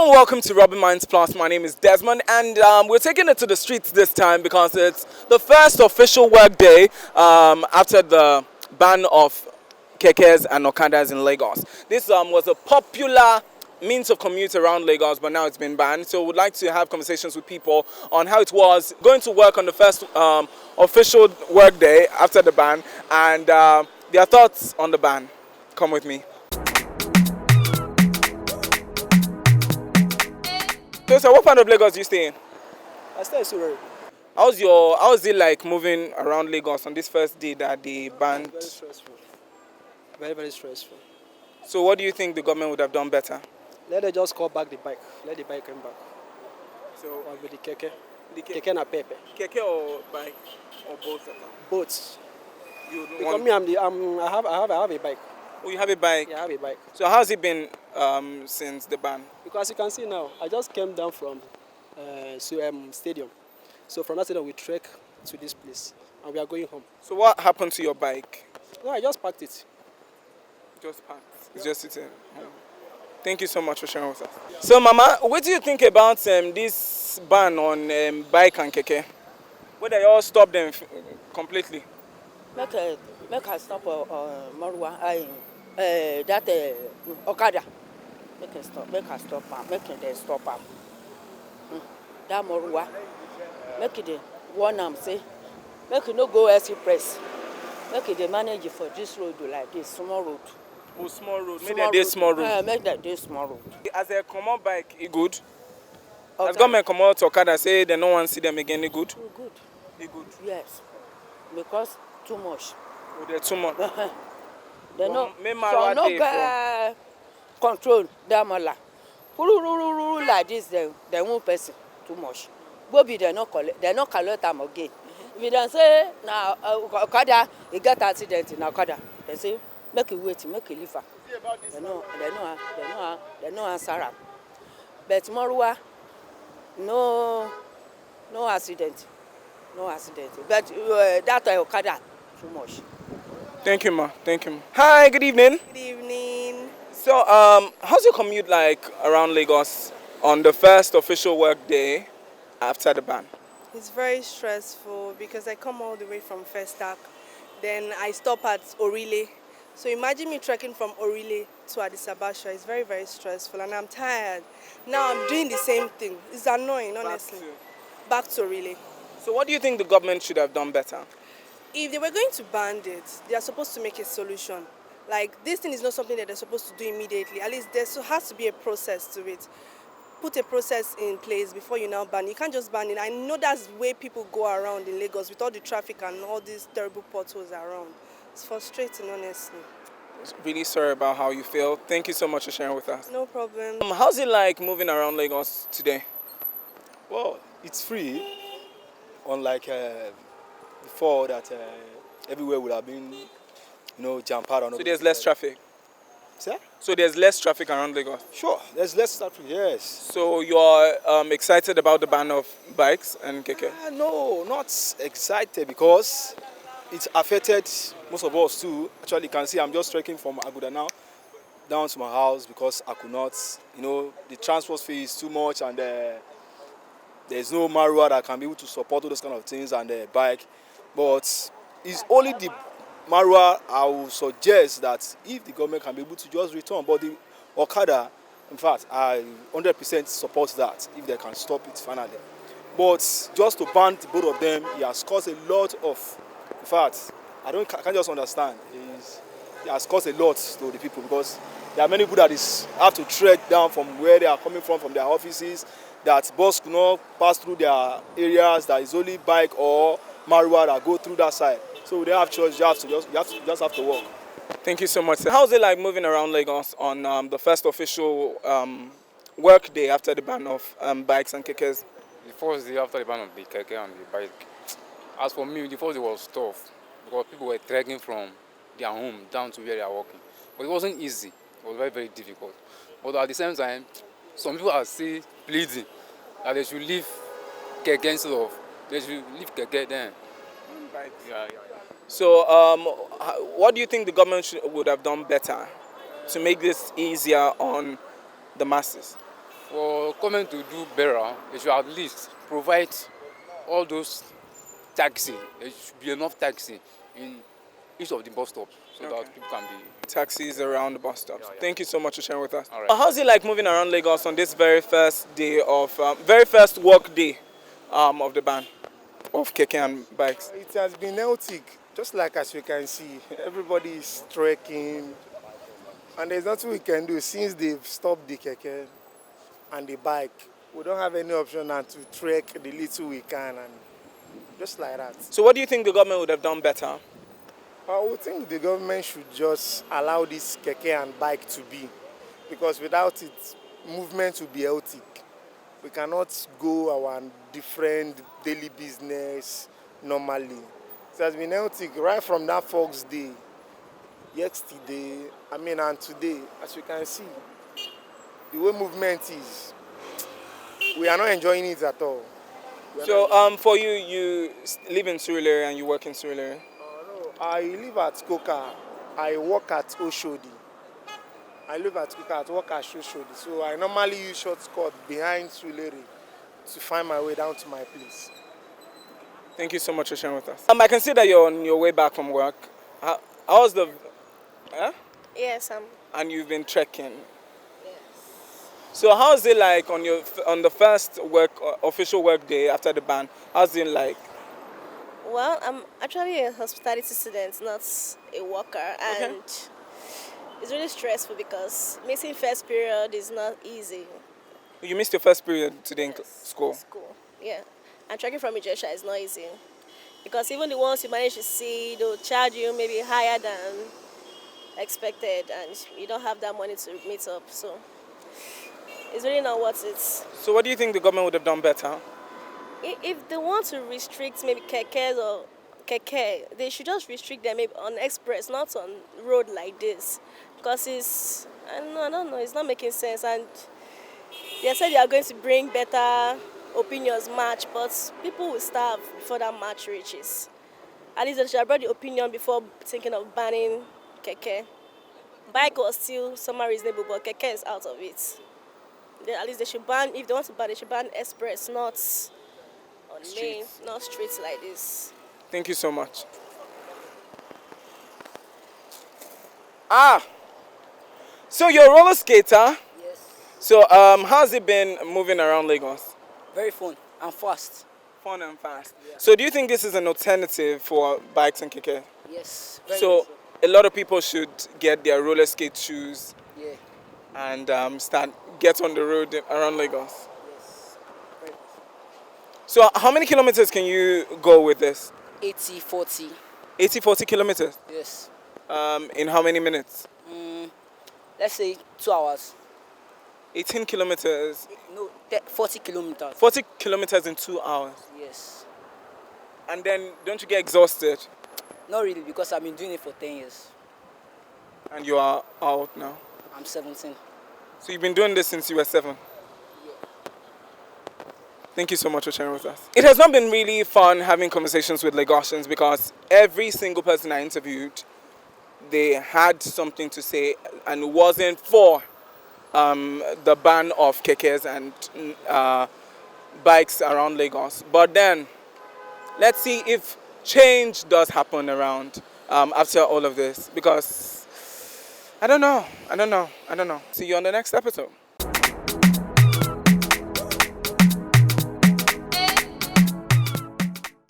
Hello and welcome to Robin Minds Plus. My name is Desmond, and we're taking it to the streets this time because it's the first official work day after the ban of kekes and Okadas in Lagos. This was a popular means of commute around Lagos, but now it's been banned. So we'd like to have conversations with people on how it was going to work on the first official work day after the ban, and their thoughts on the ban. Come with me. So what part of Lagos do you stay in? I stay in Surrey. How's it like moving around Lagos on this first day that they banned? Very stressful. Very, very stressful. So what do you think the government would have done better? Let them just call back the bike. Let the bike come back. So Or with the keke. the Keke na pepe. keke or bike or both? Boats. You Because me, I have a bike. Oh, you have a bike. Yeah, I have a bike. So how's it been since the ban? Because you can see now, I just came down from stadium. So from that stadium, we trek to this place. And we are going home. So what happened to your bike? No, I just packed it. Just parked. It's just sitting. Thank you so much for sharing with us. So Mama, what do you think about this ban on bike and keke? Whether you all stop them completely? Make I stop Marwa, that Okada. Make I stop am, make them stop am. That Marwa, make it warn am say, make it no go express. Make it manage it for this road like this, small road. Oh, small road. Maybe a small road. Make that day small road. As a common bike, it good. Okay. As government come out to Okada say they don't want to see them again, it good. Good. It good. Yes. Because too much. Oh, they're too much. They no, me so Marwa no dey get control that mala. Like this, they won't person too much. Bobby they no collect them again. If you don't say now Okada, he get accident in Okada, they say make it wait, make it leave. They no answer am. But Marwa, no accident. But that Okada too much. Thank you, ma. Thank you, ma. Hi, good evening. Good evening. So, how's your commute like around Lagos on the first official work day after the ban? It's very stressful because I come all the way from Festac. Then I stop at Orile. So imagine me trekking from Orile to Addis Abasha. It's very, very stressful and I'm tired. Now I'm doing the same thing. It's annoying, honestly. Back to Orile. So what do you think the government should have done better? If they were going to ban it, they are supposed to make a solution. Like, this thing is not something that they're supposed to do immediately. At least there has to be a process to it. Put a process in place before you now ban. You can't just ban it. I know that's the way people go around in Lagos with all the traffic and all these terrible potholes around. It's frustrating, honestly. Really sorry about how you feel. Thank you so much for sharing with us. No problem. How's it like moving around Lagos today? Well, it's free, unlike before that everywhere would have been, jam-packed. So there's less traffic? Sir? So there's less traffic around Lagos? Sure, there's less traffic, yes. So you're excited about the ban of bikes and keke? No, not excited because it affected most of us too. Actually, you can see I'm just trekking from Aguda now down to my house because I could not, the transport fee is too much and there's no Marua that can be able to support all those kind of things and the bike. But it's only the Marua I would suggest that if the government can be able to just return. But the Okada, in fact, I 100% support that if they can stop it finally. But just to ban the both of them, it has caused a lot of, in fact, I can't just understand. It has caused a lot to the people because there are many people that have to trek down from where they are coming from their offices, that bus could not pass through their areas, that is only bike or Marua that go through that side. So they have choice, you just have to walk. Thank you so much, sir. How's it like moving around Lagos on the first official work day after the ban of bikes and kekes? The first day after the ban of the keke and the bike, as for me, the first day was tough because people were trekking from their home down to where they are working. But it wasn't easy. It was very, very difficult. But at the same time, some people are still pleading that they should leave keke instead of, they should leave keke then. Yeah. So what do you think the government would have done better to make this easier on the masses? For government to do better, they should at least provide all those taxi. There should be enough taxi in each of the bus stops so that people can be. Taxis around the bus stops. Thank you so much for sharing with us. All right. How's it like moving around Lagos on this very first day of, very first work day of the ban of keke and bikes? It has been chaotic, just like as you can see. Everybody is trekking, and there's nothing we can do since they've stopped the keke and the bike. We don't have any option than to trek the little we can, and just like that. So what do you think the government would have done better? I would think the government should just allow this keke and bike to be, because without it, movement will be chaotic. We cannot go our different daily business normally. It has been chaotic right from that Fox day, yesterday, and today. As you can see, the way movement is, we are not enjoying it at all. So for you, you live in Surulere and you work in Surulere? I live at Koka. I work at Oshodi. I live at Koka, I work at Oshodi. So I normally use shortcut behind Surulere to find my way down to my place. Thank you so much for sharing with us. I can see that you're on your way back from work. How's the... Yes, And you've been trekking. So how's it like on the first official work day after the ban? How's it like? well, I'm actually a hospitality student, not a worker, and it's really stressful because missing first period is not easy. You missed your first period today in school. Yeah, and trekking from Ijesha is not easy because even the ones you manage to see, they'll charge you maybe higher than expected, and you don't have that money to meet up. So it's really not worth it. So what do you think the government would have done better? If they want to restrict maybe kekes or keke, they should just restrict them maybe on express, not on road like this, because I don't know, it's not making sense. And they said they are going to bring better opinions match, but people will starve before that match reaches. At least they should have brought the opinion before thinking of banning keke. Bike was still somewhat reasonable, but keke is out of it. At least they should ban, if they want to ban, they should ban express, not on lane, not streets like this. Thank you so much. So you're a roller skater? Yes. So how's it been moving around Lagos? Very fun and fast. Fun and fast. Yeah. So do you think this is an alternative for bikes and keke? Yes. Very So much a lot of people should get their roller skate shoes Yeah. and get on the road around Lagos. Yes. Very So how many kilometers can you go with this? 80, 40. 40 kilometers? Yes. In how many minutes? Let's say 2 hours. 18 kilometers. No, 40 kilometers. 40 kilometers in 2 hours. Yes. And then don't you get exhausted? Not really, because I've been doing it for 10 years. And you are out now. I'm 17. So you've been doing this since you were 7? Thank you so much for sharing with us. It has not been really fun having conversations with Lagosians because every single person I interviewed, they had something to say and it wasn't for the ban of kekes and bikes around Lagos. But then, let's see if change does happen around after all of this because I don't know. See you on the next episode.